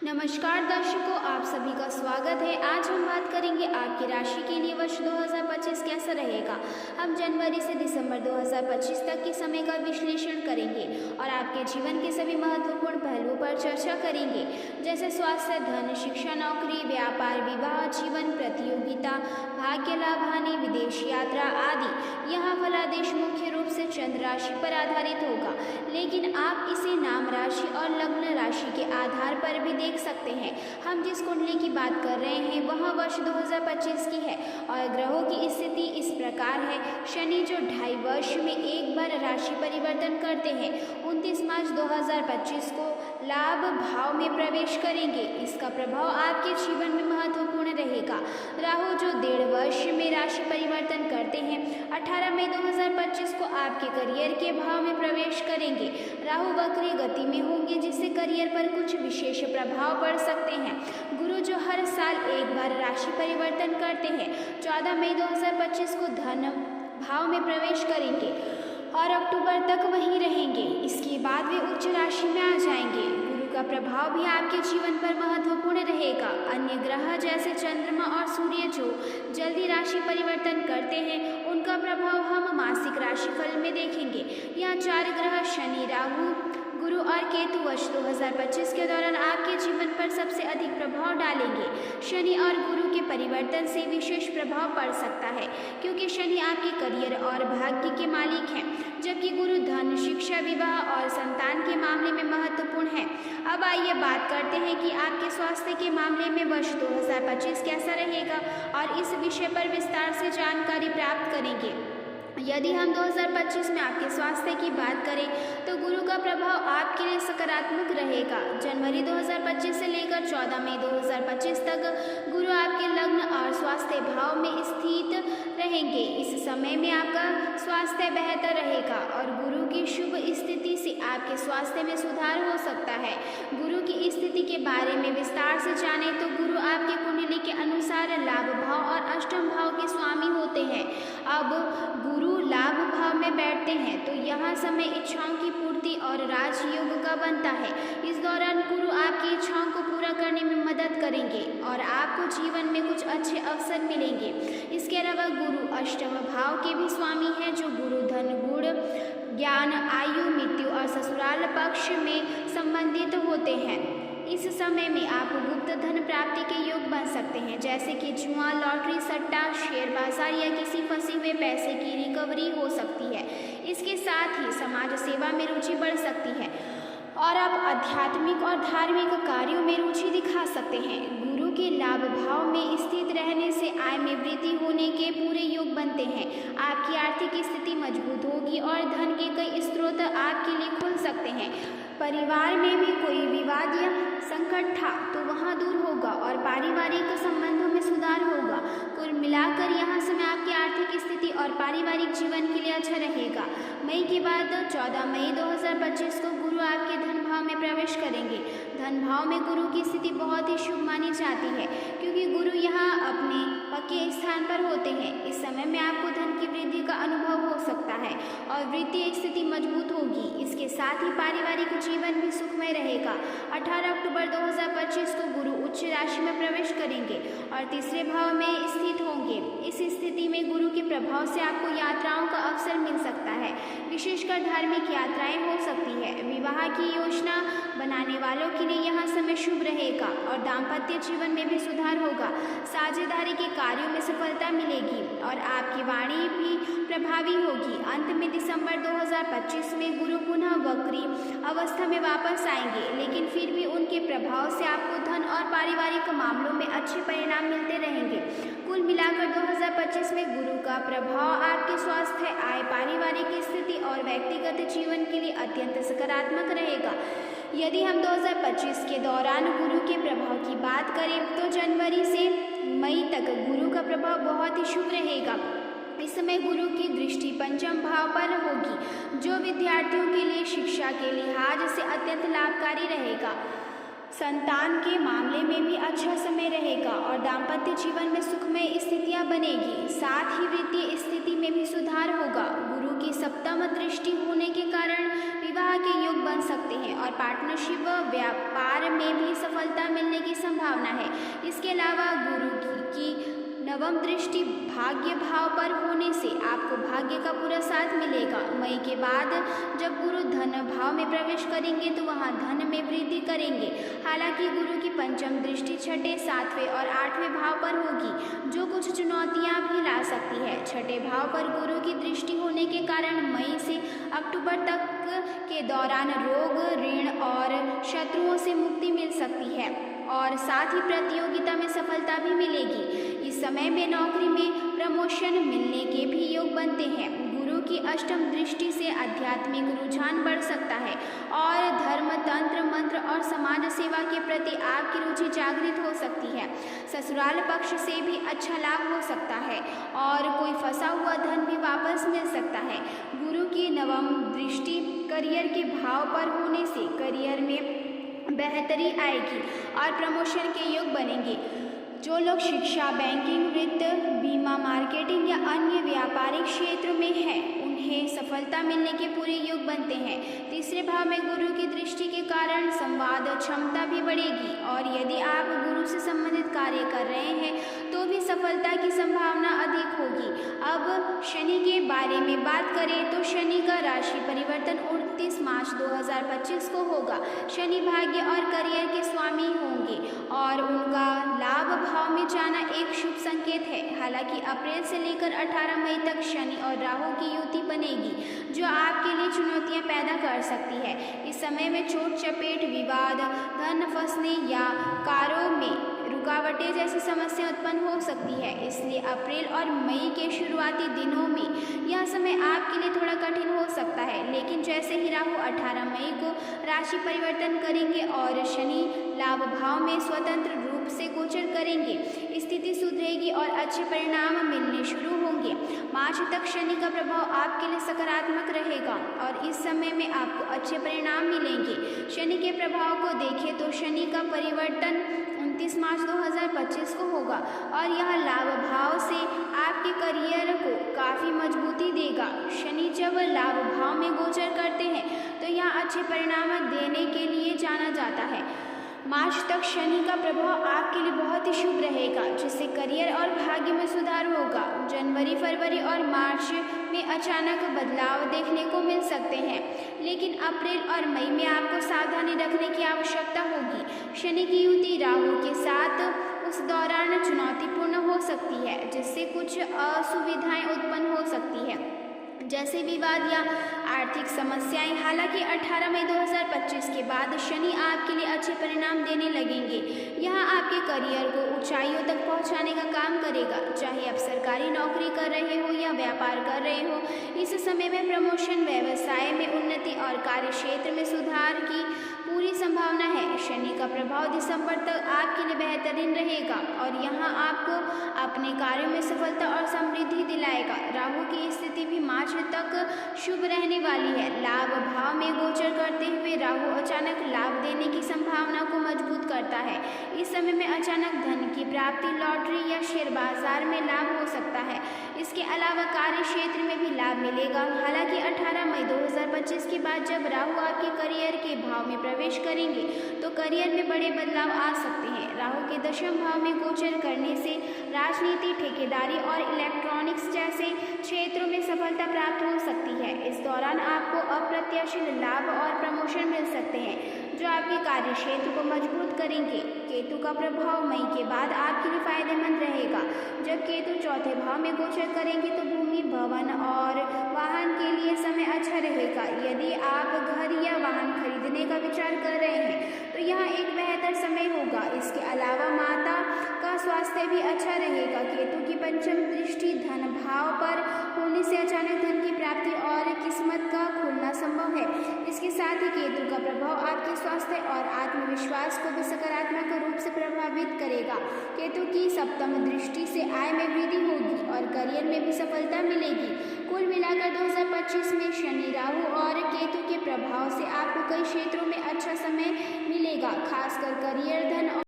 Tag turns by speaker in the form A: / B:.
A: नमस्कार दर्शकों, आप सभी का स्वागत है। आज हम बात करेंगे आपकी राशि के लिए वर्ष 2025 कैसा रहेगा। हम जनवरी से दिसंबर 2025 तक के समय का विश्लेषण करेंगे और आपके जीवन के सभी महत्वपूर्ण पहलुओं पर चर्चा करेंगे, जैसे स्वास्थ्य, धन, शिक्षा, नौकरी, व्यापार, विवाह, जीवन, प्रतियोगिता, भाग्य लाभ, हानि, विदेश यात्रा आदि। यह फलादेश मुख्य रूप से चंद्र राशि पर आधारित होगा, लेकिन आप इसे नाम राशि और लग्न राशि के आधार पर भी देख सकते हैं। हम जिस कुंडली की बात कर रहे हैं वह वर्ष 2025 की है और ग्रहों की स्थिति इस प्रकार है। शनि जो 2.5 वर्ष में एक बार राशि परिवर्तन करते हैं, 29 मार्च 2025 को लाभ भाव में प्रवेश करेंगे। इसका प्रभाव आपके जीवन में महत्वपूर्ण रहेगा। राहु जो 1.5 वर्ष में राशि परिवर्तन करते हैं, 18 मई 2025 को आपके करियर के भाव में प्रवेश करेंगे। राहु वक्री गति में होंगे, जिससे करियर पर कुछ विशेष प्रभाव पड़ सकते हैं। गुरु जो हर साल एक बार राशि परिवर्तन करते हैं, 14 मई 2025 को धन भाव में प्रवेश करेंगे और अक्टूबर तक वहीं रहेंगे। इसके बाद वे उच्च राशि में आ जाएंगे। गुरु का प्रभाव भी आपके जीवन पर महत्वपूर्ण रहेगा। अन्य ग्रह जैसे चंद्रमा और सूर्य जो जल्दी राशि परिवर्तन करते हैं, उनका प्रभाव हम मासिक राशिफल में देखेंगे। यहाँ 4 ग्रह शनि, राहु, गुरु और केतु वर्ष 2025 के दौरान आपके जीवन पर सबसे अधिक प्रभाव डालेंगे। शनि और गुरु के परिवर्तन से विशेष प्रभाव पड़ सकता है, क्योंकि शनि आपके करियर और भाग्य के मालिक हैं, जबकि गुरु धन, शिक्षा, विवाह और संतान के मामले में महत्वपूर्ण है। अब आइए बात करते हैं कि आपके स्वास्थ्य के मामले में वर्ष 2025 कैसा रहेगा और इस विषय पर विस्तार से जानकारी प्राप्त करेंगे। यदि हम 2025 में आपके स्वास्थ्य की बात करें तो गुरु का प्रभाव आपके लिए सकारात्मक रहेगा। जनवरी 2025 से लेकर 14 मई 2025 तक गुरु आपके लग्न और स्वास्थ्य भाव में स्थित रहेंगे। इस समय में आपका स्वास्थ्य बेहतर रहेगा और गुरु की शुभ स्थिति से आपके स्वास्थ्य में सुधार हो सकता है। गुरु की स्थिति के बारे में विस्तार से जानें तो गुरु आपके कुंडली के अनुसार लाभ भाव और अष्टम भाव के स्वामी होते हैं। अब गुरु लाभ भाव में बैठते हैं तो यहाँ समय इच्छाओं की पूर्ति और राजयोग का बनता है। इस दौरान गुरु आपकी इच्छाओं को पूरा करने में मदद करेंगे और आपको जीवन में कुछ अच्छे अवसर मिलेंगे। इसके अलावा गुरु अष्टम भाव के भी स्वामी हैं, जो गुरु धन, गुण, ज्ञान, आयु, मृत्यु और ससुराल पक्ष में संबंधित होते हैं। इस समय में आप गुप्त धन प्राप्ति के योग बन सकते हैं, जैसे कि जुआ, लॉटरी, सट्टा, शेयर बाजार या किसी फंसे हुए पैसे की रिकवरी हो सकती है। इसके साथ ही समाज सेवा में रुचि बढ़ सकती है और आप आध्यात्मिक और धार्मिक कार्यों में रुचि दिखा सकते हैं। गुरु के लाभ भाव में स्थित रहने से आय में वृद्धि होने के पूरे योग बनते हैं। आपकी आर्थिक स्थिति मजबूत होगी और धन के कई स्रोत आपके लिए खुल सकते हैं। परिवार में भी कोई विवाद या संकट था तो वहाँ दूर होगा और पारिवारिक संबंधों में सुधार होगा। कुल मिलाकर यहाँ समय आपकी आर्थिक स्थिति और पारिवारिक जीवन के लिए अच्छा रहेगा। मई के बाद 14 मई 2025 को गुरु आपके धन भाव में प्रवेश करेंगे। धन भाव में गुरु की स्थिति बहुत ही शुभ मानी जाती है, क्योंकि गुरु यहाँ अपने पक्के स्थान पर होते हैं। इस समय में आपको धन की वृद्धि का अनुभव हो सकता है और वित्तीय स्थिति मजबूत होगी। इसके साथ ही पारिवारिक जीवन भी सुखमय रहेगा। 18 अक्टूबर 2025 को गुरु उच्च राशि में प्रवेश करेंगे और तीसरे भाव में स्थित होंगे। इस स्थिति में गुरु के प्रभाव से आपको यात्राओं का अवसर मिल सकता है, विशेषकर धार्मिक यात्राएं हो सकती है। विवाह की योजना बनाने वालों के लिए यह समय शुभ रहेगा और दाम्पत्य जीवन में भी सुधार होगा। साझेदारी के कार्यों में सफलता मिलेगी और आपकी वाणी भी प्रभावी होगी। अंत में दिसंबर 2025 में गुरु पुनः वक्री अवस्था में वापस आएंगे, लेकिन फिर भी उनके प्रभाव से आपको धन और पारिवारिक मामलों में अच्छे परिणाम मिलते रहेंगे। कुल मिलाकर 2025 में गुरु का प्रभाव आपके स्वास्थ्य, आय, पारिवारिक स्थिति और व्यक्तिगत जीवन के लिए अत्यंत सकारात्मक रहेगा। यदि हम 2025 के दौरान गुरु के प्रभाव की बात करें तो जनवरी से मई तक गुरु का प्रभाव बहुत ही शुभ रहेगा। इस समय गुरु की दृष्टि पंचम भाव पर होगी, जो विद्यार्थियों के लिए शिक्षा के लिहाज से अत्यंत लाभकारी रहेगा। संतान के मामले में भी अच्छा समय रहेगा और दाम्पत्य जीवन में सुखमय स्थितियां बनेगी। साथ ही वित्तीय स्थिति में भी सुधार होगा। गुरु की सप्तम दृष्टि होने के कारण विवाह के योग बन सकते हैं और पार्टनरशिप व्यापार में भी सफलता संभावना है। इसके अलावा गुरु की नवम दृष्टि भाग्य भाव पर होने से आपको भाग्य का पूरा साथ मिलेगा। मई के बाद जब गुरु धन भाव में प्रवेश करेंगे तो वहां धन में वृद्धि करेंगे। हालांकि गुरु की पंचम दृष्टि छठे, सातवें और आठवें भाव पर होगी, जो कुछ चुनौतियां भी ला सकती है। छठे भाव पर गुरु की दृष्टि होने के कारण मई से अक्टूबर तक के दौरान रोग, ऋण और शत्रुओं से मुक्ति मिल सकती है और साथ ही प्रतियोगिता में सफलता भी मिलेगी। इस समय में नौकरी में प्रमोशन मिलने के भी योग बनते हैं। गुरु की अष्टम दृष्टि से आध्यात्मिक रुझान बढ़ सकता है और धर्म, तंत्र, मंत्र और समाज सेवा के प्रति आपकी रुचि जागृत हो सकती है। ससुराल पक्ष से भी अच्छा लाभ हो सकता है और कोई फंसा हुआ धन भी वापस मिल सकता है। गुरु की नवम दृष्टि करियर के भाव पर होने से करियर में बेहतरी आएगी और प्रमोशन के योग बनेंगे। जो लोग शिक्षा, बैंकिंग, वित्त, बीमा, मार्केटिंग या अन्य व्यापारिक क्षेत्र में हैं, उन्हें सफलता मिलने के पूरे योग बनते हैं। तीसरे भाव में गुरु की दृष्टि के कारण संवाद क्षमता भी बढ़ेगी और यदि आप गुरु से संबंधित कार्य कर रहे हैं तो भी सफलता की संभावना अधिक होगी। अब शनि के बारे में बात करें तो शनि का राशि परिवर्तन 29 मार्च 2025 को होगा। शनि भाग्य और करियर के स्वामी होंगे और उनका लाभ भाव में जाना एक शुभ संकेत है। हालांकि अप्रैल से लेकर 18 मई तक शनि और राहु की युति बनेगी, जो आपके लिए चुनौतियां पैदा कर सकती है। इस समय में चोट, चपेट, विवाद, धन फंसने या कारों में रुकावटें जैसी समस्या उत्पन्न हो सकती है। इसलिए अप्रैल और मई के शुरुआती दिनों में यह समय आपके लिए थोड़ा कठिन हो सकता है, लेकिन जैसे ही राहु 18 मई को राशि परिवर्तन करेंगे और शनि लाभ भाव में स्वतंत्र रूप से गोचर करेंगे, स्थिति सुधरेगी और अच्छे परिणाम मिलने शुरू होंगे। मार्च तक शनि का प्रभाव आपके लिए सकारात्मक रहेगा और इस समय में आपको अच्छे परिणाम मिलेंगे। शनि के प्रभाव को देखें तो शनि का परिवर्तन 29 मार्च 2025 को होगा और यह लाभ भाव से आपके करियर को काफ़ी मजबूती देगा। शनि जब लाभ भाव में गोचर करते हैं तो यह अच्छे परिणाम देने के लिए जाना जाता है। मार्च तक शनि का प्रभाव आपके लिए बहुत ही शुभ रहेगा, जिससे करियर और भाग्य में सुधार होगा। जनवरी, फरवरी और मार्च में अचानक बदलाव देखने को मिल सकते हैं, लेकिन अप्रैल और मई में आपको सावधानी रखने की आवश्यकता होगी। शनि की युति राहु के साथ उस दौरान चुनौतीपूर्ण हो सकती है, जिससे कुछ असुविधाएं उत्पन्न हो सकती है, जैसे विवाद या आर्थिक समस्याएं। हालांकि 18 मई 2025 के बाद शनि आपके लिए अच्छे परिणाम देने लगेंगे। यह आपके करियर को ऊंचाइयों तक पहुंचाने का काम करेगा। चाहे आप सरकारी नौकरी कर रहे हो या व्यापार कर रहे हो, इस समय में प्रमोशन, व्यवसाय में उन्नति और कार्य क्षेत्र में सुधार की पूरी संभावना है। शनि का प्रभाव दिसंबर तक आपके लिए बेहतरीन रहेगा और यहाँ आपको अपने कार्यों में सफलता और समृद्धि दिलाएगा। राहु की स्थिति भी मार्च तक शुभ रहने वाली है। लाभ भाव में गोचर करते हुए राहु अचानक लाभ देने की संभावना को मजबूत करता है। इस समय में अचानक धन की प्राप्ति, लॉटरी या शेयर बाजार में लाभ हो सकता है। इसके अलावा कार्य क्षेत्र में भी लाभ मिलेगा। हालांकि 18 मई 2025 के बाद जब राहु आपके करियर के भाव में प्रवेश करेंगे तो करियर में बड़े बदलाव आ सकते हैं। राहु के दशम भाव में गोचर करने से राजनीति, ठेकेदारी और इलेक्ट्रॉनिक्स जैसे क्षेत्रों में सफलता प्राप्त हो सकती है। इस दौरान आपको अप्रत्याशित लाभ और प्रमोशन मिल सकते हैं, जो आपके कार्य क्षेत्र को मजबूत करेंगे। केतु का प्रभाव मई के बाद आपके लिए फायदेमंद रहेगा। जब केतु चौथे भाव में गोचर करेंगे तो भूमि, भवन और वाहन के लिए समय अच्छा रहेगा। यदि आप घर या वाहन खरीदने का विचार कर रहे हैं तो यह एक बेहतर समय होगा। इसके अलावा माता का स्वास्थ्य भी अच्छा रहेगा। केतु की पंचम दृष्टि धन भाव पर होने से अचानक धन की प्राप्ति और किस्मत का खुलना संभव है। इसके साथ ही केतु का प्रभाव आपके स्वास्थ्य और आत्मविश्वास को भी सकारात्मक रूप से प्रभावित करेगा। केतु की सप्तम दृष्टि से आय में वृद्धि होगी और करियर में भी सफलता मिलेगी। कुल मिलाकर 2025 में शनि, राहु और केतु के प्रभाव से आपको कई क्षेत्रों में अच्छा समय मिलेगा, खासकर करियर, धन